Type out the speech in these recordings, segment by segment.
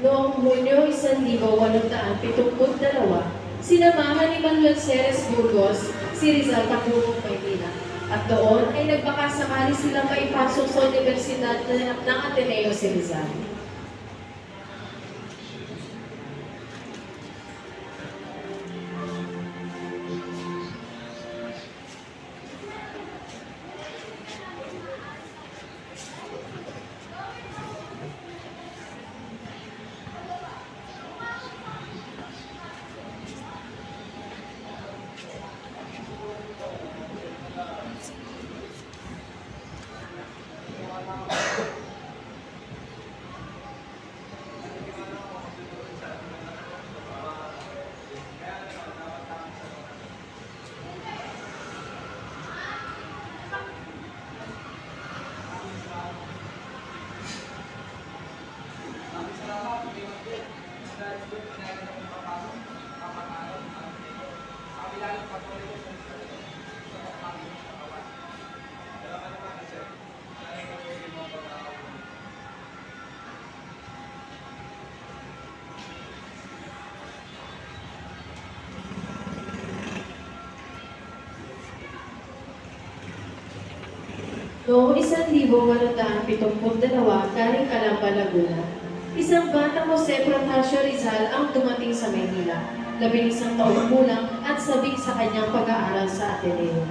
Noong Hunyo 1872, sinamahan ni Manuel Ceres Burgos si Rizal patungong Maynila. At doon ay nagbakasakali silang maipasok sa Universidad ng Ateneo si Rizal. Noong 1872, galing Calamba, Laguna, isang batang Jose Protasio Rizal ang dumating sa Maynila, 11 taong gulang at sabik sa kanyang pag-aaral sa Ateneo.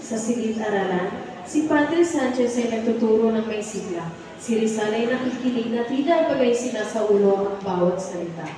Sa silid-aralan, si Padre Sanchez ay nagtuturo ng may sigla. Si Rizal ay nakikinig na tila bagay sinasaulo ang bawat salita.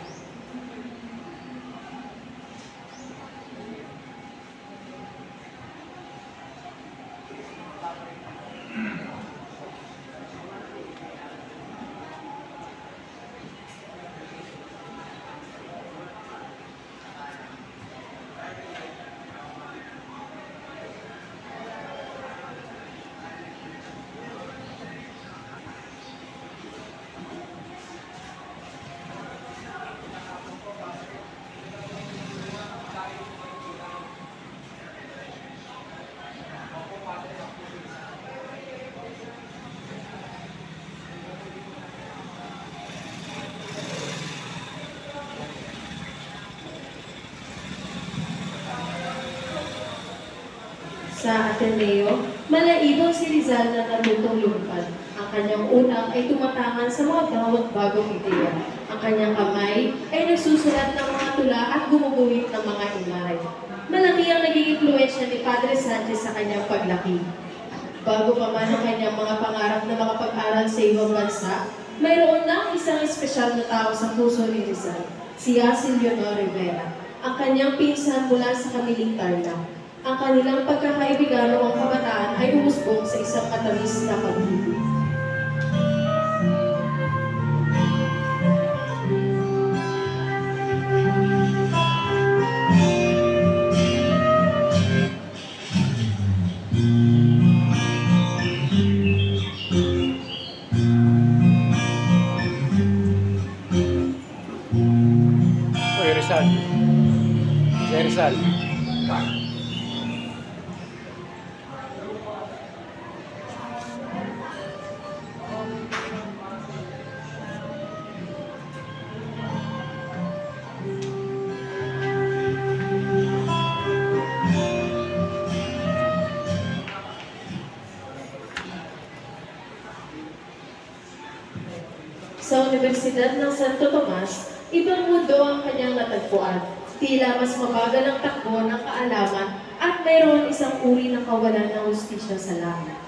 Sa Ateneo, malaibang si Rizal na natutong lumipad. Ang kanyang utak ay tumatangan sa mga bawat bagong ideya. Ang kanyang kamay ay nagsusulat ng mga tula at gumuguhit ng mga imahe. Malaki ang naging impluwensya ni Padre Sanchez sa kanyang paglaki. Bago pa man ang kanyang mga pangarap na makapag-aral sa ibang bansa, mayroon na isang espesyal na tao sa puso ni Rizal, si Yacil Leonor Rivera, ang kanyang pinsan mula sa kamiling Tarlac. Ang kanilang pagkakaibigan noong kabataan ay umusbong sa isang matamis na pag-ibig. Oy, Rizal. Si Rizal. Sa Universidad ng Santo Tomas, ibang mundo ang kanyang natagpuan. Tila mas mabagal ang takbo ng kaalaman at mayroon isang uri ng kawalan ng hustisya sa langit.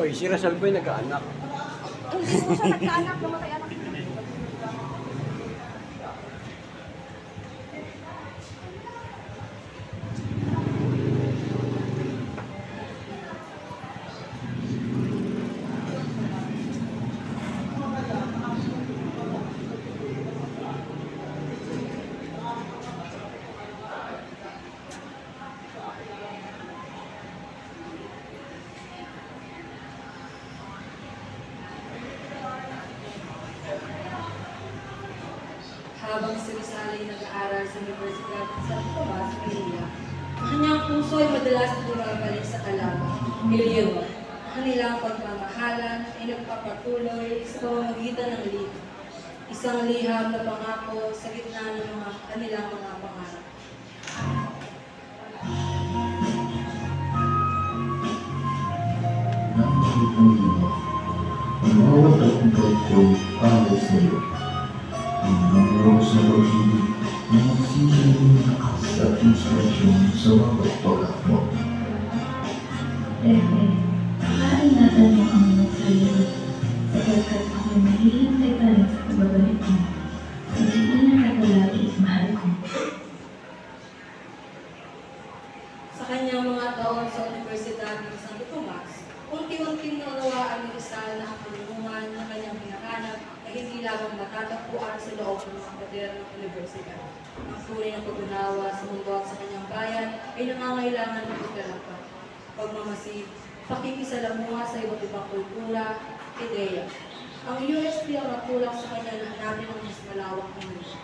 Oy, si Rizal po'y nagkaanak. Hindi po siya nagkaanak, namatay anak niya. Habang si Rizal ay nag-aaral sa Universidad ng Santo Tomas, Manila, ang kanyang puso ay madalas bumabalik sa kalaban, miliyon. Ang kanilang pagmamahalan ay nagpapatuloy sa pamamagitan ng liham. Isang liham na pangako sa gitna ng mga kanilang mga pangarap. Ang bawat atungkay ko'y para sa iyo. Ang nangyayos na pag-ibig na magsisilbing lakas at inspirasyon sa bawat pagkakmo. Pepe, paingatan mo ang iyong sarili, sapagkat ako'y mahihintay pa rin sa pagbabalik mo. Kasi inang ako lagi mahal ko. Sa kanyang mga taon sa Universidad ng Santo Tomas, unti-unting nawawaan ni Rizal na ang kalungan na kanyang hinahanap ay hindi lamang matatagpuan sa loob ng mga pader ng universidad. Ang tunay ng pag-unawa sa mundo at sa kanyang bayan ay nangangailangan ng paglalakbay, pagmamasid, pakikisalamuha sa iba't ibang kultura, ideya. Ang UST ang natulak sa kanya na hanapin ang mas malawak na mundo.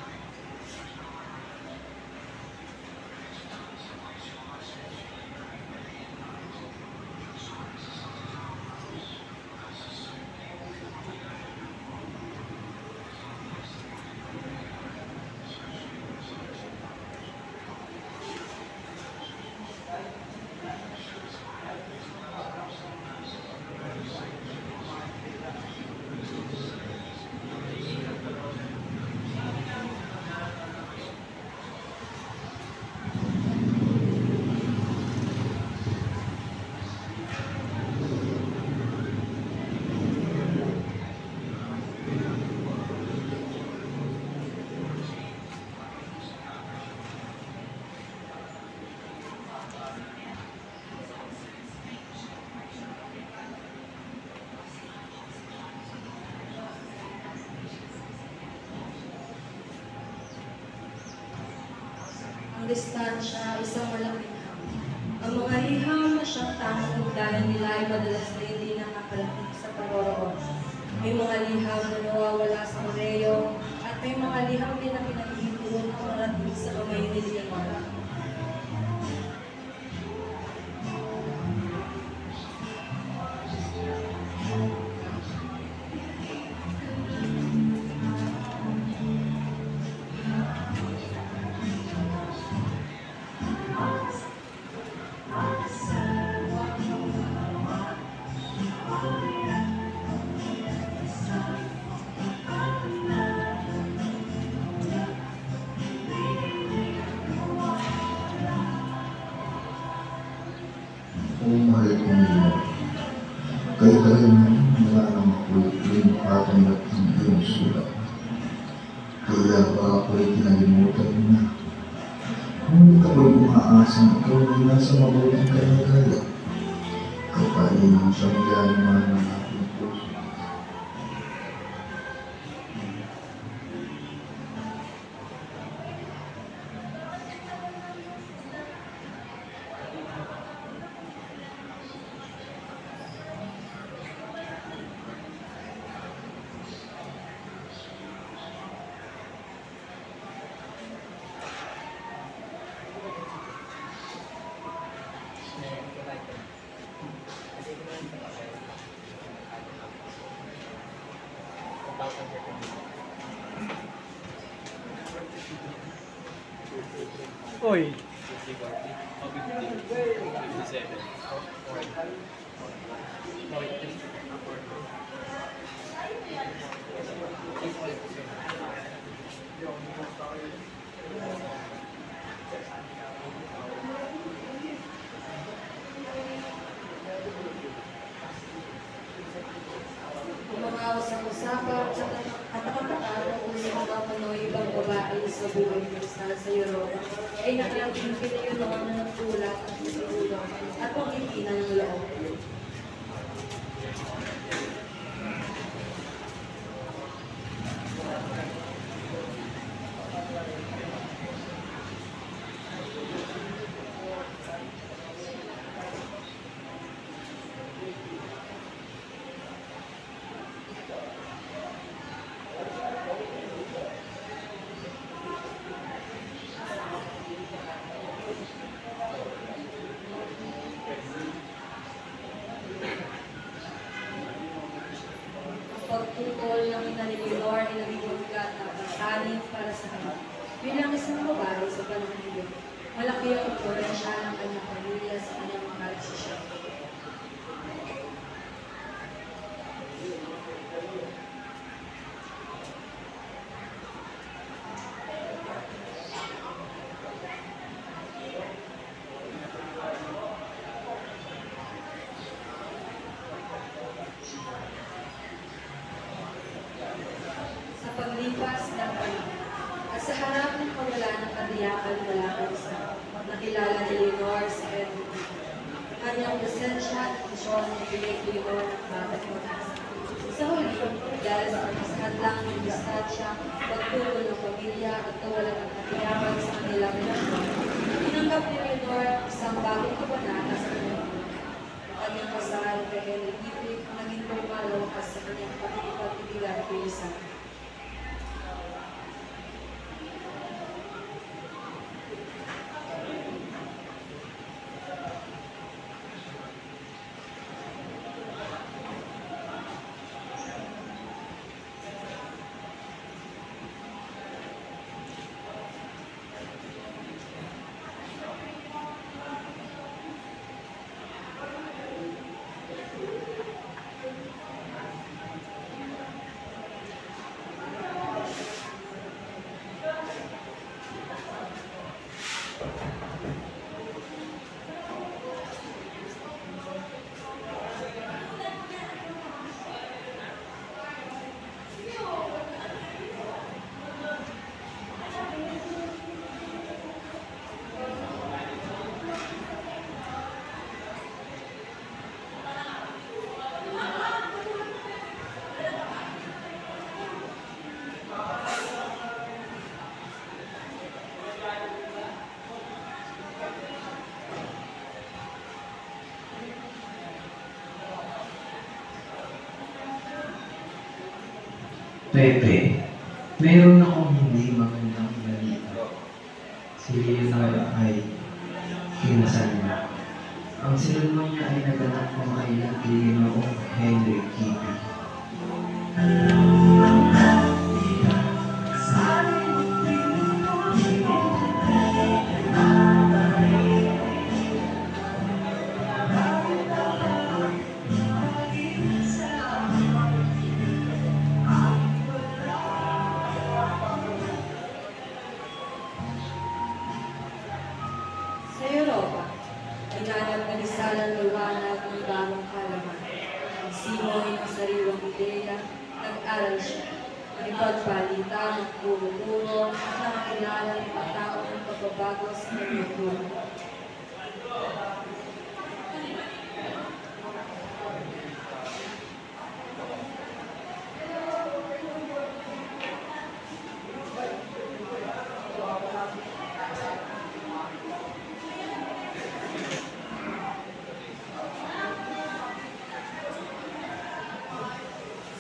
Ang distansya ay isang malaking hamon. Ang mga liham na siyang tanging ugnayan nila ay madalas na hindi nakakalating sa paroroon. May mga liham na nawawala sa koreo at may mga liham din na pinaghihipuan ang marating sa kamay ni Leonora. Kung mahal ko niyo, kayo wala nang ako'y pinapatang at hindi yung sulat. Kaya ba ako'y kinalimutan mo na? Ngunit ako'y umaasang ikaw ay nasa mabuting kalagayan. Kapain mo sa magyaman ng aking puso. Oy, Ang mga usap-usapan at katakataka kung sino ba Panoy ibang babae sa buhay ng Rizal sa Europa ay nakalaging pinayunuan na nagtulak at nagtulong at pagkikina ng loob. Pagtutol ng ina ni Leonor ay naging bigat na pagsanin para sa kanya. Bilang isang babae sa panahon niyon, malaki ang influensya ng kanyang pamilya sa kanyang mga desisyon. Sa paglipas ng panahon at sa harap ng pagwala ng katiyakan mula kay Rizal, nakilala ni Leonor si Edwin. Kanyang presensya at misyon ay pinag Leonor ng batang mag-asa. Sa huli, dahil sa pagkasahadlang ng distansya, pagtulong ng pamilya at kawalan ng katiyakan sa kanilang relasyon, tinanggap ni Leonor isang bagong kabanata sa kanyang buhay. Ang kanyang kasal kay Henry Dietrich ang naging pumalawakas sa kanyang pagkikipag-ibigan kay Rizal. Pepe, meron akong hindi magandang balita. Si Leonor ay kinasal na. Ang sinunod niya ay naganap kumakailan kay Ginoong Henry Kipi. Sa Europa, hinanap ni Rizal ang liwanag ng bagong halaman. Simoy ng sariwang ideya, nag-aral siya. Nagpagpalita ng puro-puro at nakakilala ng pagtao ng pagbabago sa kanyang buhay.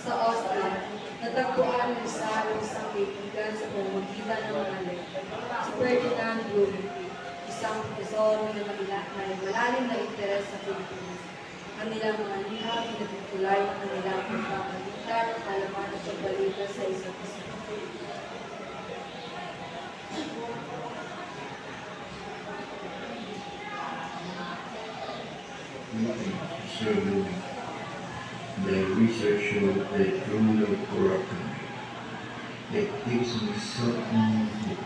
Sa Austria, natagpuan ni Rizal ang isang kaibigan sa pamamagitan ng mga letter. Si Ferdinand Blumentritt, isang profesor na may malalim na interes sa Pilipinas. Kanilang mga liham na nagtutulay ang kanilang pagpapalitan ng kalaman at pagbalita sa isa't isa. meeting survey, the research showed that rule of corruption. It gives me certain hope.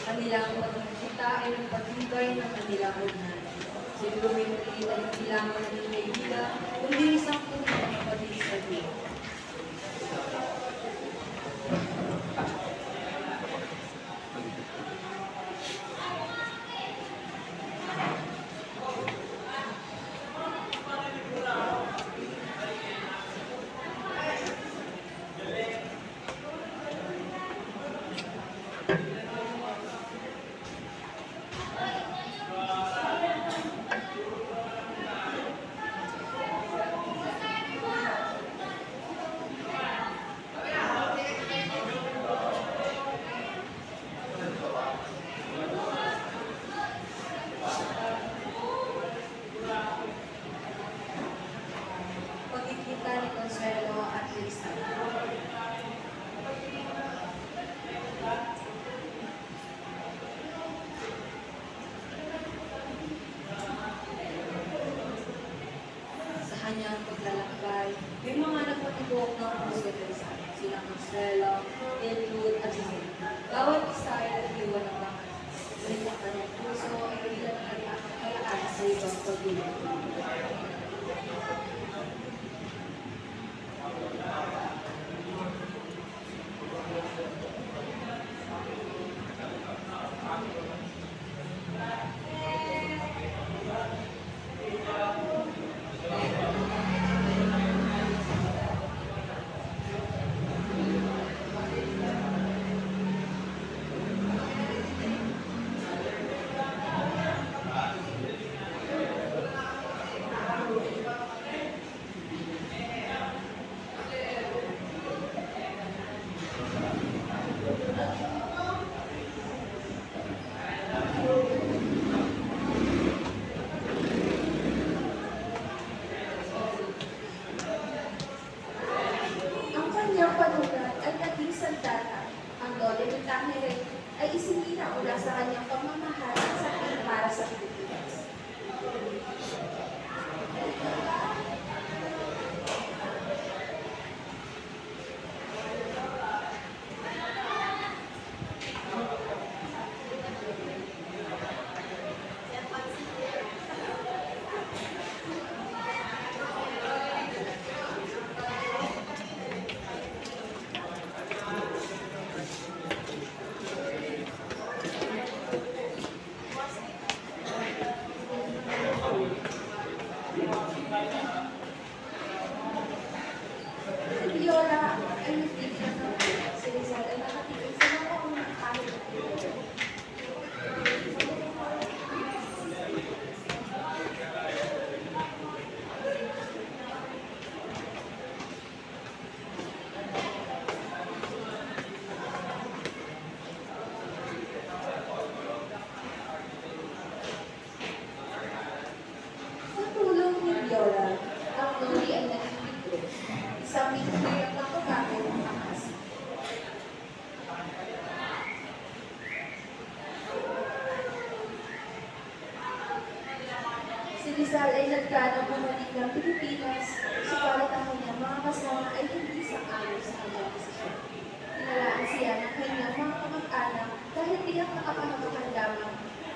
Kanilang pagkikita ay nagpatibay ng kanilang ugnayan. Siguro may nakikita ng kailangan ng kaibigan, kundi isang tunay na kapatid sa Diyos. Pagkikita ni Consuelo at Lisa. Sa kanyang paglalakbay, may mga nagpatibok ng puso at Lisa. Sila Consuelo, Edward at Giselle. Bawat isa ay nag-iwan ng bangat. Ngunit ang kanyang puso ay hindi na nakakalaan sa ibang pag-ibig. Ang kanyang panugat ay naging sandata. Ang Dole de Tangere ay isinina mula sa kanyang pagmamahal sa atin para sa Pilipinas. Si Viola ay nagtitigil ng buhay. Si Rizal ay nakatigil sa mga unang kahit ng buhay. Sa tulong ni Viola, ang Noli ay naging libro. Isang minumiyang ng pagkakay ng akas. Si Rizal ay nagganang bumalik ng Pilipinas, subalit ang kanyang mga kasama ay hindi sang-ayon sa kanyang desisyon. Tinalaan siya ng kanyang mga kamag-anak dahil tiyak na kapahamakan lamang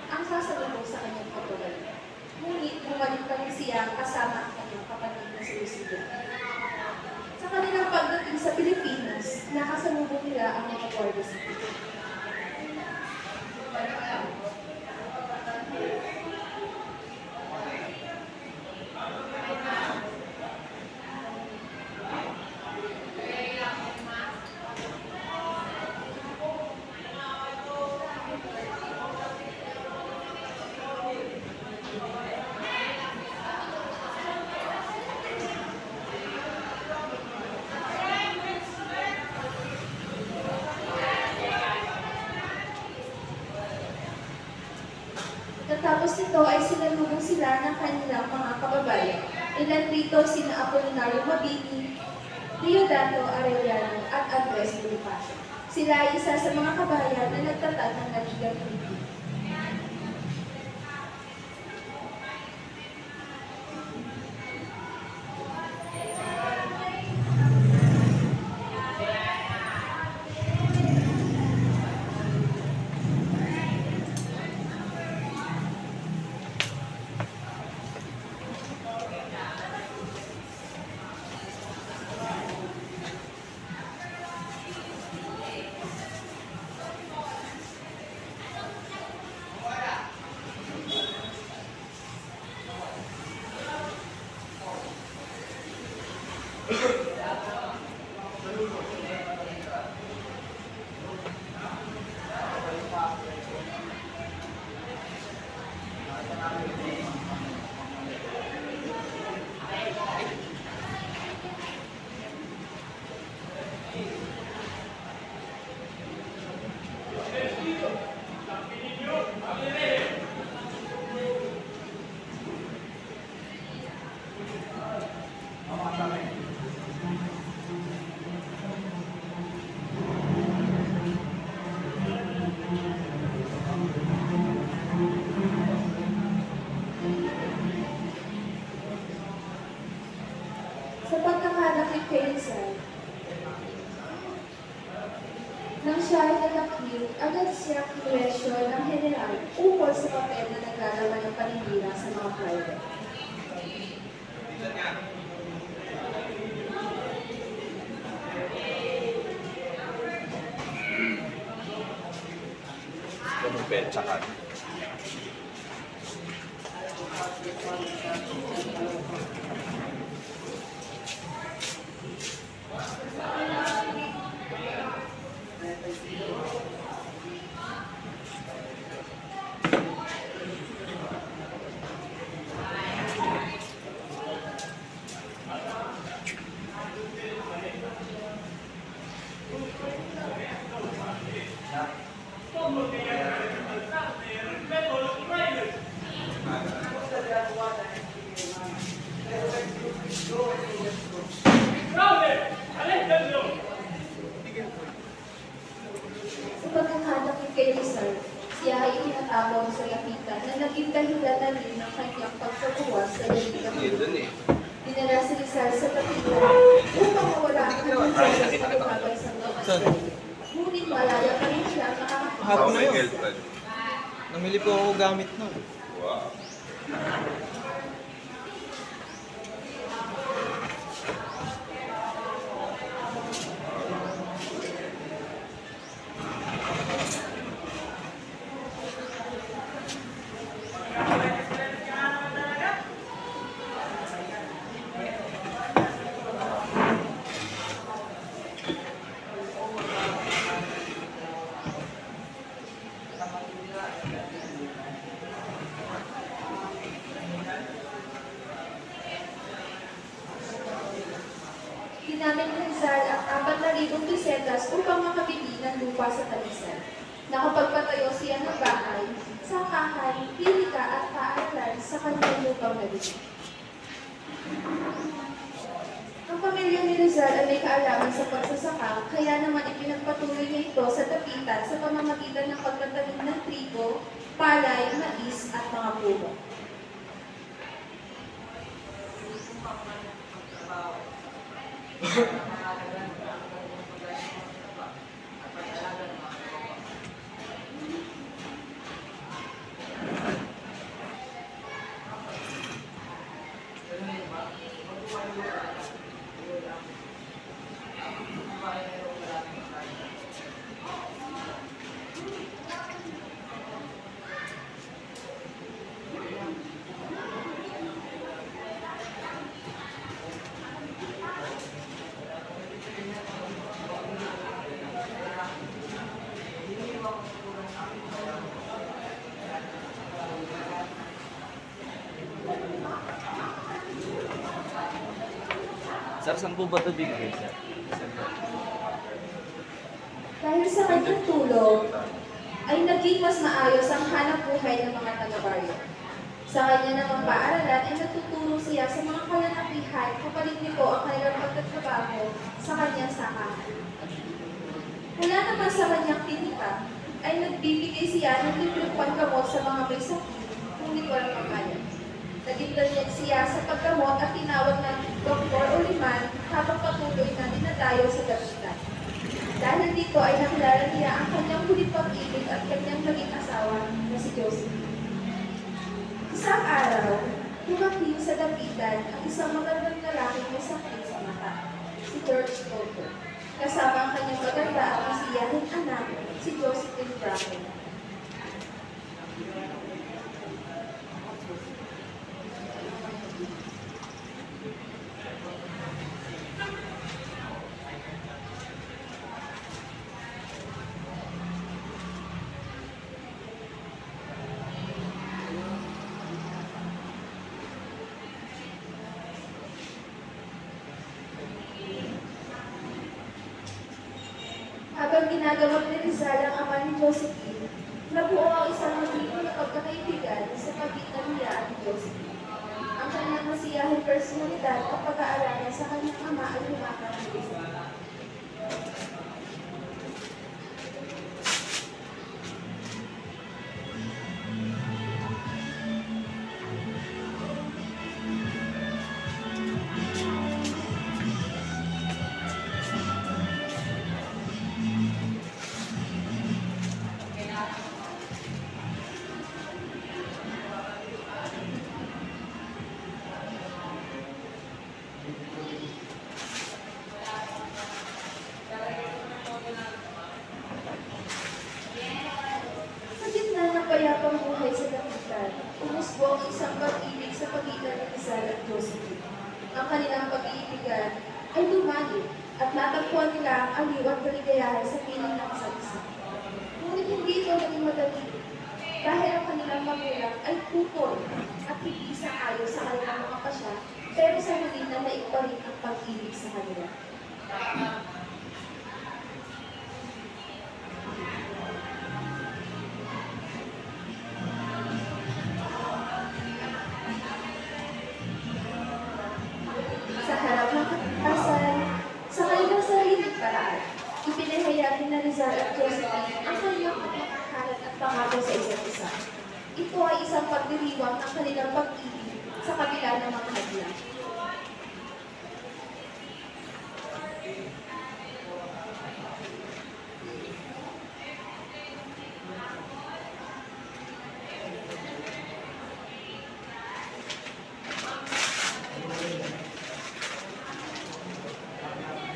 ang sasalubong sa kanyang pagbabalita. Ngunit bumalik pa rin siya kasama ang kanyang kapatid na si Lucido. Sa kanilang pagdating sa Pilipinas, nakasalubong nila nito ay sinalubong sila ng kanilang mga kababayan. Ilan rito sina Apolinario Mabini, Diodato Arellano at Andres Bonifacio. Sila ay isa sa mga kabayan na nagtatag ng Naligang Pilipino. Sa pagkakalaki kay Rizal, nang siya ay nagakil, agad siya kinuwestiyo ng general ukol sa papel na naglalaman ng paninira sa mga private. Ganun petsa ka. Sa pagkakalaki kay Rizal, siya ay tinatawag sa lapitan na naging dahilan na rin ng kanyang pagkakuha sa Naligang Pilipino. Dinala si Rizal sa lapitan upang mawala ang kanyang sa pagkakabay sa mga Australia. Ngunit malaya pa rin siya makakakuha. Hapon na yun. Namili po ako gamit nun. Ginamit ni Rizal ang 4,000 pesetas upang makabili ng lupa sa Talisan. Nakapagpatayo siya ng bahay, sakahan, klinika at paaralan sa kanyang lupang nabili. Ang pamilya ni Rizal ay may kaalaman sa pagsasaka, kaya naman ipinagpatuloy niya ito sa dapitan sa pamamagitan ng pagtatanim ng trigo, palay, mais at mga puno. Sir, saan po ba ito bigay, sir? Dahil sa kanyang tulong, ay naging mas maayos ang hanap buhay ng mga taga-baryo. Sa kanya namang paaralan ay natuturo siya sa mga kalalakihan kapalit nito ang kanilang pagtatrabaho sa kanyang sakahan. Wala naman sa kanyang tinita, ay nagbibigay siya ng libreng panggamot sa mga may sakit, ngunit walang pagkaya. Naging siya sa paggamot at tinawag ng doktor o liman habang patuloy na dinadayo sa dapitan. Dahil dito ay nakilala niya ang kanyang huling pag-ibig at kanyang naging asawa na si Joseph. Isang araw, dumating sa dapitan ang isang magandang lalaking may sakit sa mata, si George Stolper, kasama ang kanyang maganda at masiyahin anak, si Josephine Bracken. Habang ginagawa ni Rizal ang ama ni Josephine, nabuo ang isang magiging na pagkakaibigan sa pagitan niya at ni Josephine. Ang kanyang masiyahing personalidad at pag-aalaga sa kanyang ama ay lumakang-ilis. Sa gitna ng payapang buhay sa dapitan, umusbo ang isang pag-ibig sa pagitan ni Rizal at Josephine. Ang kanilang pag-iibigan ay lumalim at natagpuan nila ang aliw at kaligayahan sa piling ng isa't isa. Ngunit hindi ito naging madali dahil ang kanilang magulang ay putol at hindi sang-ayon sa kanilang mga pasya, pero sa huli na naikpa rin ang pag-ibig sa kanila. Sa harap ng katasan, sa kanilang sariling paraan, ipinahayag ni Rizal at Josephine ang kanilang pagkakahalan at pangako sa isa't isa. Ito ay isang pagdiriwang ng kanilang pag-ibig sa kabila ng mga hadlang.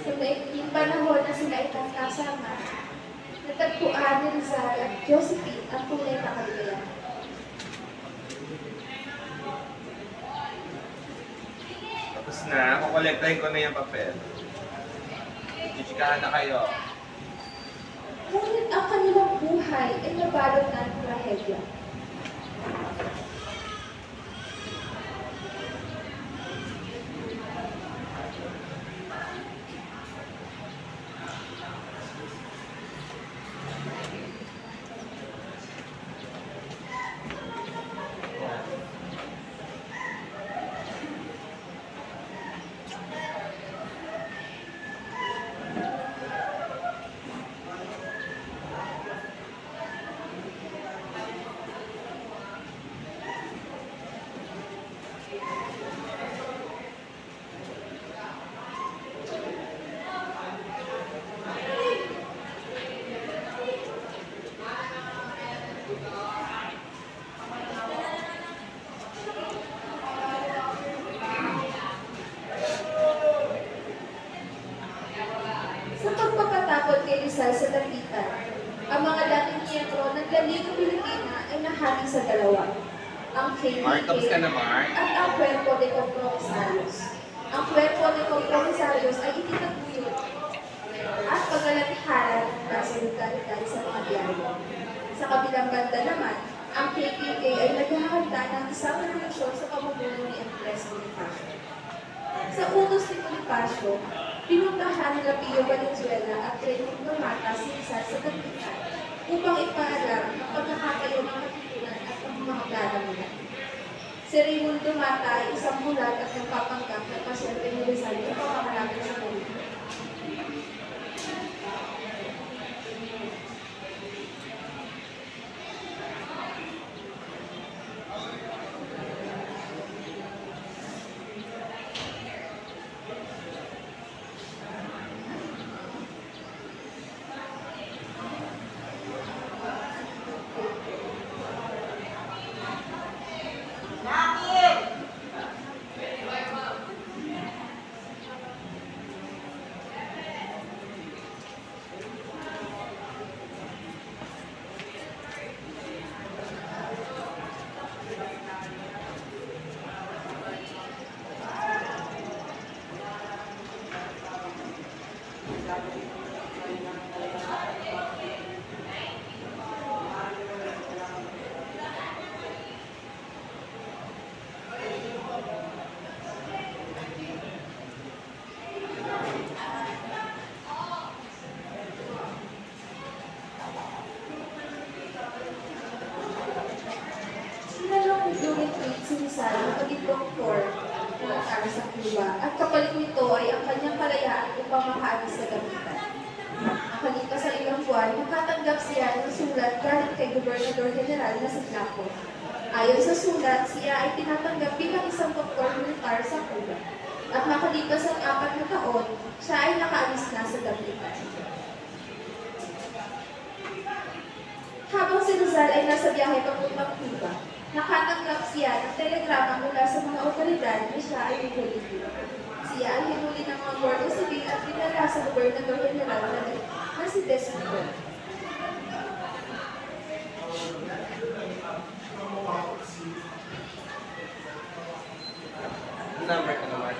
Sa maikling panahon na sila ay kasama, natagpuan ni Rizal at Josephine ang tunay na kaligayahan. Tapos na, kukolektahin ko na yung papel. Chichikahan na kayo. Ngunit ang kanilang buhay ay nabalot ng trahedya. Sa pagpapatapon kay Rizal sa dapitan, ang mga dating miyembro ng Galigang Pilipina ay nahati sa dalawa. Ang Mark, tapos ka KPK na, Mark. at ang Cuerpo de Compromisarios. Ang Cuerpo de Compromisarios ay itinaguyod at paglalatiharan ng solidaridad sa mga diaryo. Sa kabilang banda naman, ang KPK ay naghahanda ng isang revolusyon sa pamumuno ni Andres Bonifacio. Sa utos ni Bonifacio, pinuntahan nila Pio Valenzuela at Renong Tomata si Rizal sa dapitan upang ipaalam ang pagkakatayo ng katipunan at ang mga plano nila. Si Raimundo Mata ay isang bulag at nagpapanggap na pasyente ni Rizal upang makalapit sa buhay. Si Rizal ang maging doktor na nag-aral sa Cuba at kapalit nito ay ang kanyang palayaan upang makaalis sa gamitan. Makalipas ang ilang buwan, nakatanggap siya ng sulat galing kay Gobernador General na si Blanco. Ayon sa sulat, siya ay tinatanggap bilang isang doktor militar sa Cuba. At makalipas ang 4 na taon, siya ay nakaalis na sa gamitan. Habang si Rizal ay nasa biyahe papuntang Cuba, nakatanggap siya ng telegrama mula sa mga otoridad na siya ay hinuli. Siya ay hinuli ng mga Guardia Civil at dinala sa Gobernador General na si Desmond. Number ka naman.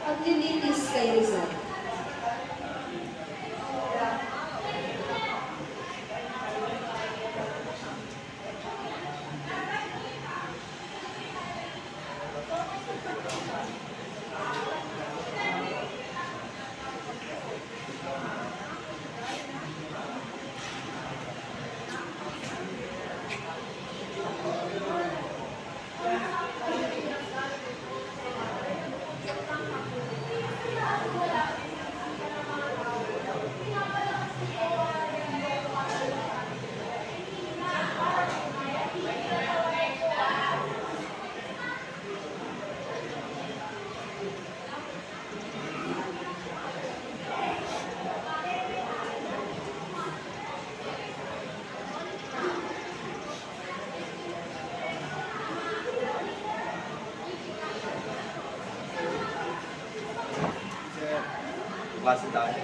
Paglilitis kay Rizal. Klase tayo.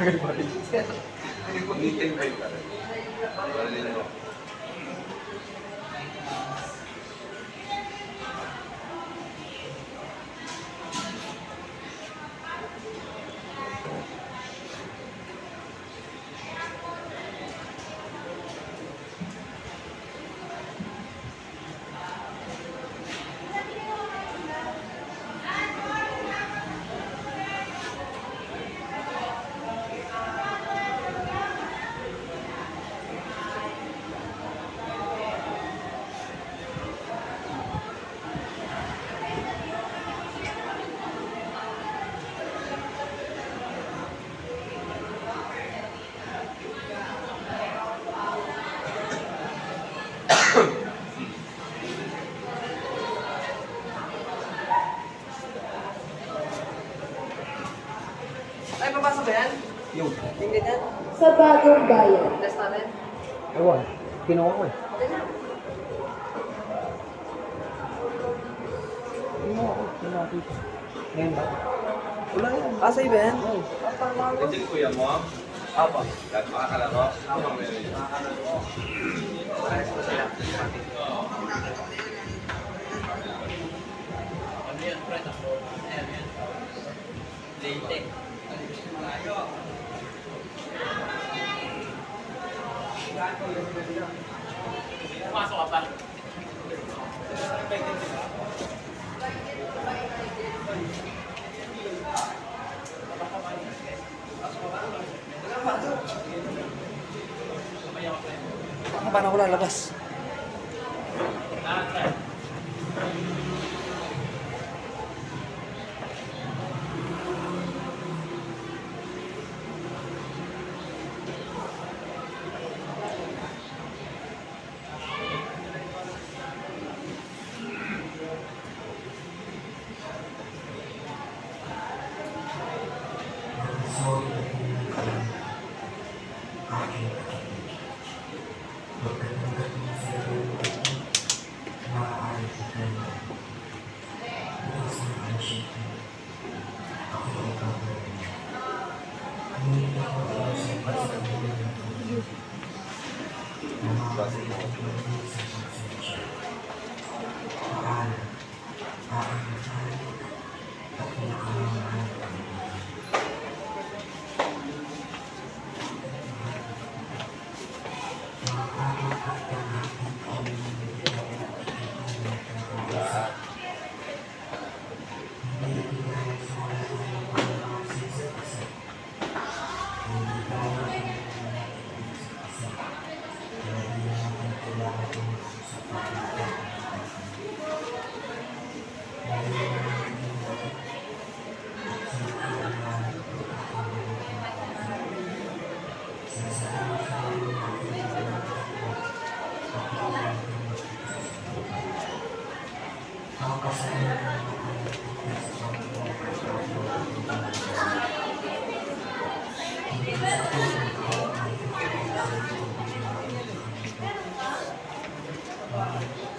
Meeting ba yun? Wala nila. Ay, papasok ba yan? Yung. Tingnan yan. Sa bagong bayan. Test natin. Ewan. Kinuha ko eh. Kinuha ko. Kinuha ko. Ngayon ba? Wala yan. Sa'yo ba yan? Nandiyan kuya mo? Apa. Lahat makakalaro? Ako meron yun. Ayos ko sila. Paano ako lalabas?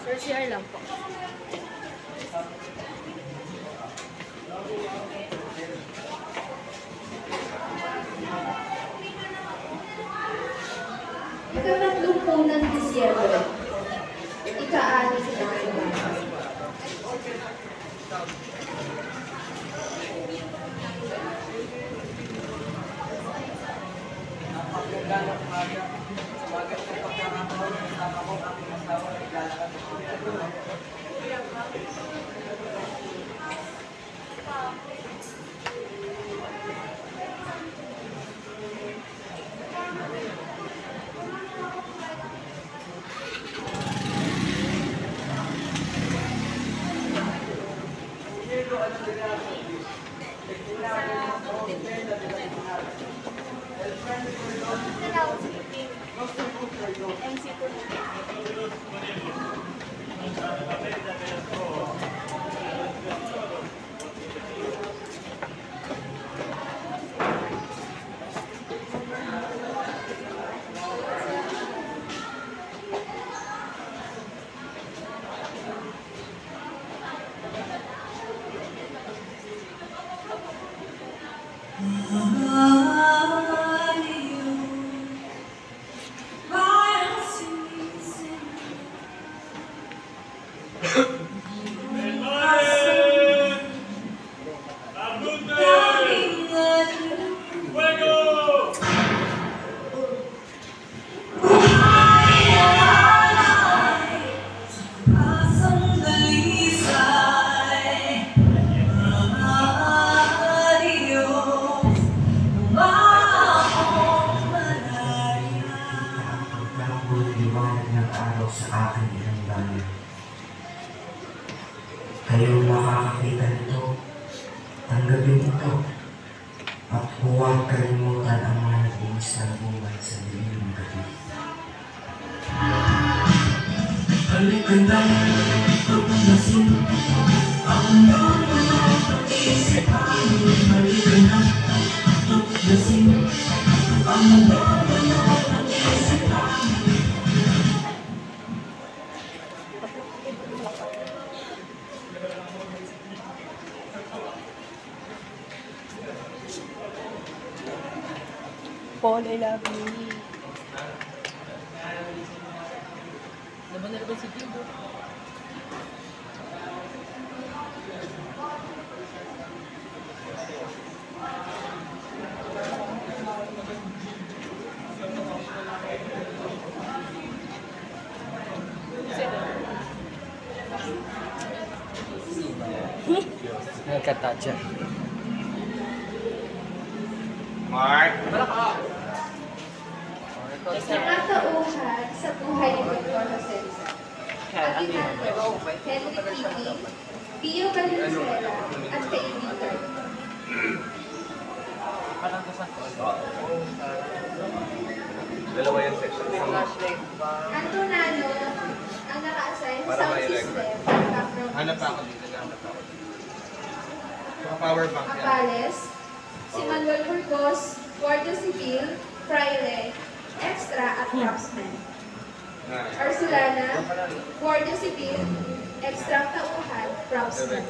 Sir, CR lang po. Ikatatlong po ng Disyembre. Ika-ani sa Dakilang. liwanag ng araw sa aking ilang bayan. Kayong nakakakita nito, tanggapin ito, at huwag kalimutan ang mga nagbuwis ng buhay sa dilim ng gabi. Halika na, tuklasin ang mga pag-iisipan. Halika na, tuklasin ang mga pag-iisipan. Paul, I love you. Nagkata dyan. Mark? Nakatauhan sa buhay ni Dr. Jose Rizal. Atinando, Henry Keating, Pio Valenzuela, at kaibigan. Dalawa yung section. Antonano, ang naka-assign sa Para sound may system record. at background Hanap music. ako dito. Hanap ako. Power bank yan. Apales, si Manuel Burgos, Guardia Civil, Fraile, Extra at Craftsman. Arsulana, Guardia Civil, Extra Tauhan, Craftsman.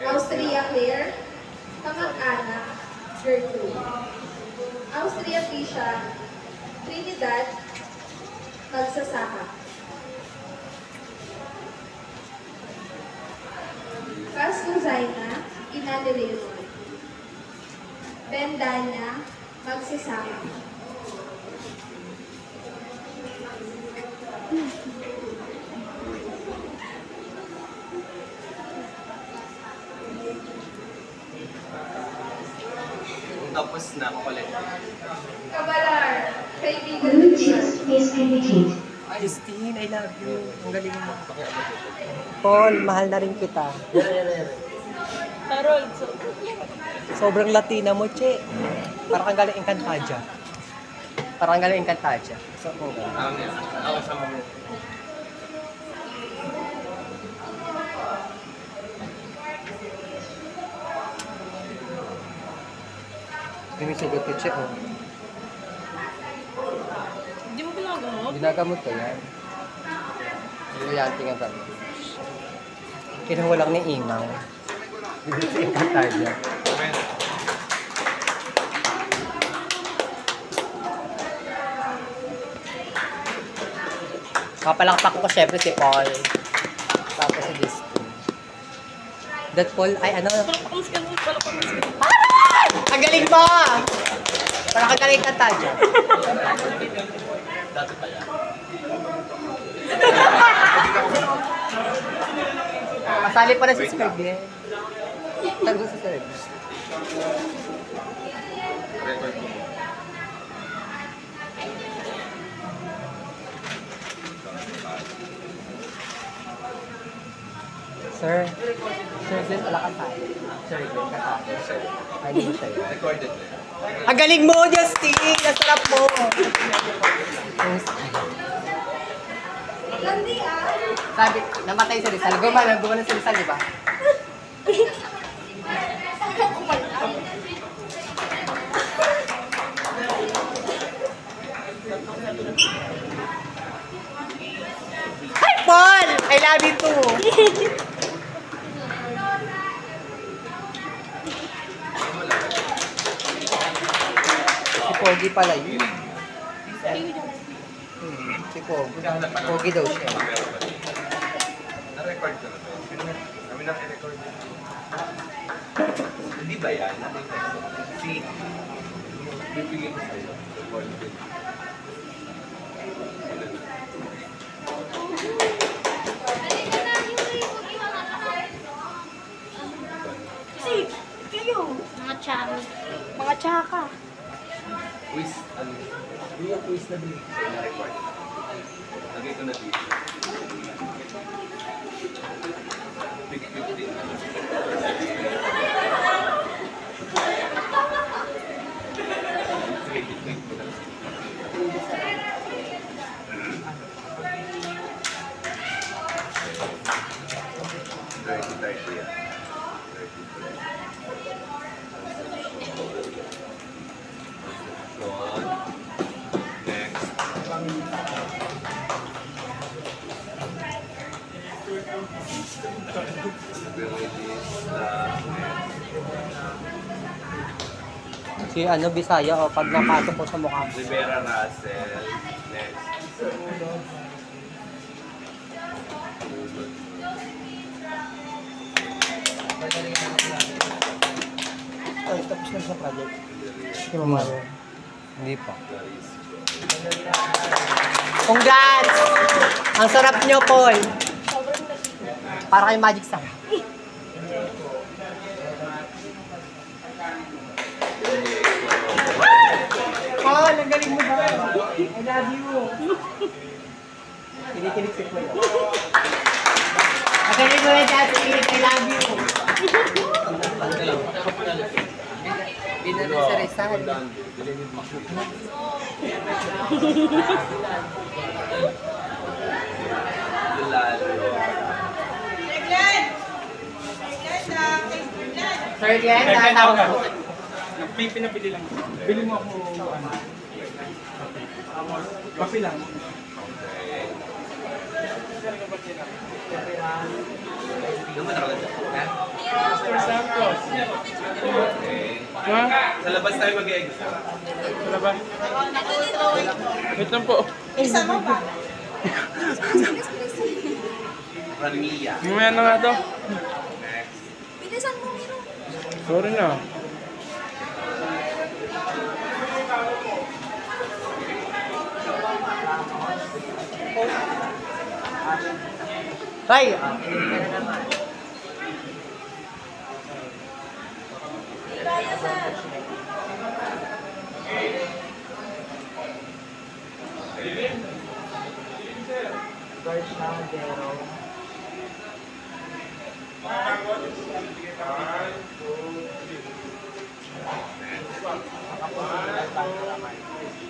Austria Claire, Kamag-anak, Gertrude. Austria Tisha, Trinidad, Magsasaka. Casco Zaina, Ina de Leon. Bendanya, Magsasaka. Tapos na ako ulit. Kabalar, kaibigan ni Bluetooth is connected. Christine, I love you. Ang galing mo. Paul, mahal na rin kita. Harold, Sobrang Latina mo, che. Parang kang galing Encantadia. Parang galing Encantadia. So, Ako sa mga. Bimisugot ko, che, oh. hindi mo ginagamot? Ginagamot ko yan. Ilayante nga kami. Kinuha lang ni Imang. Dito sa Encantadia. Kapalakpak ko syempre si Paul. Tapos si Distin. That Paul ay ano? Aray! Ang galing mo! Parang kang galing kanta dyan. Dati pala. Kasali pa na si Serge. Tago sa Serge. Record ko. Sir, Sir Glenn, wala ka tayo. Sir Glenn, ka tayo. Ay, hindi mo sa'yo. Recorded. Ang galing mo, Justin! Ang sarap mo! Gandhi Sabi, namatay si Rizal. Gumawa na si Rizal, di ba? Hi, Paul! I love you too! Si Pogi pala yun. Si Pogi. Pogi daw siya. Na-record ko na to. Kami nang i-record. Hindi ba yan? Si... Pipili ko sa'yo. Recorded. Mga tsaka. Quiz. Ano? Yung quiz na binigay. Na-record. Lagay ko na dito. Big 15. Si ano, Bisaya, o pag napasok ko sa mukha. Rivera Russell. Next. Ay, tapos na sa project. Si Mama. Hindi pa. Congrats! Ang sarap nyo, Paul. Para kay Magic Star. Paul, ang galing mo ba? I love you. Kinikilig si Paul. Ang galing mo na dati, I love you. Binanong sa Rizal. Sir Glenn, tatawag ako. May pinabili lang. Bili mo ako, ano? Kape lang. Mr. Santos. Sa labas tayo mag-exam. Sa labas. Wait lang po. Isa mo ba? Ramia. Mamaya na nga to. Next. Bilisan mo, Miro. Sorry na. Tay!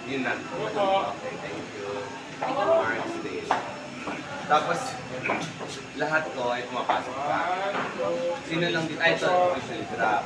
Yun na. Okay, thank you. Marksdale. Tapos, lahat ko ay pumapasok pa. Sino lang dito? Ay, ito. Usually, drop.